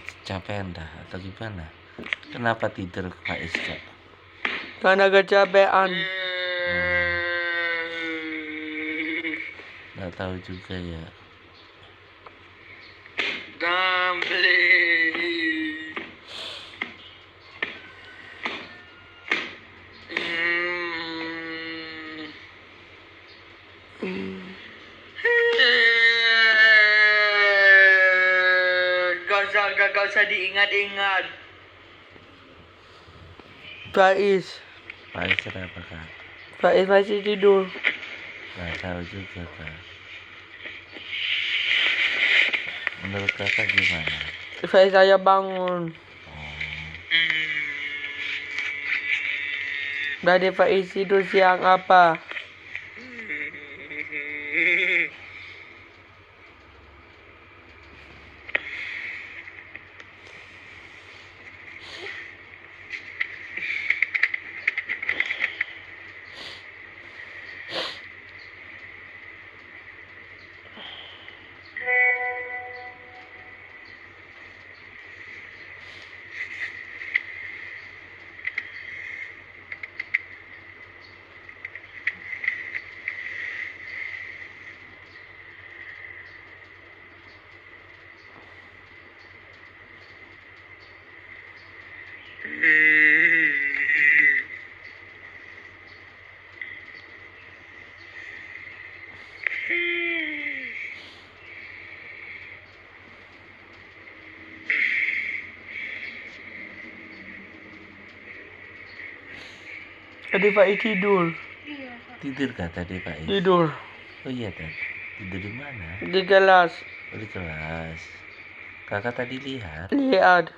Kecapean dah atau gimana? Kenapa tidur Faiz, Cak? Karena kecapean. Nggak tahu juga ya. Gak usah diingat-ingat. Faiz kenapa, Kak? Faiz masih tidur. Nggak tahu juga, Kak. Menurut Kakak gimana? Faiz saya bangun. Tadi Faiz tidur siang apa? Tadi Faiz tidur. Tidur Kak tadi, Faiz? Tidur. Oh iya, Tad. Tidur di mana? Di kelas. Oh, di kelas. Kakak tadi lihat? Lihat.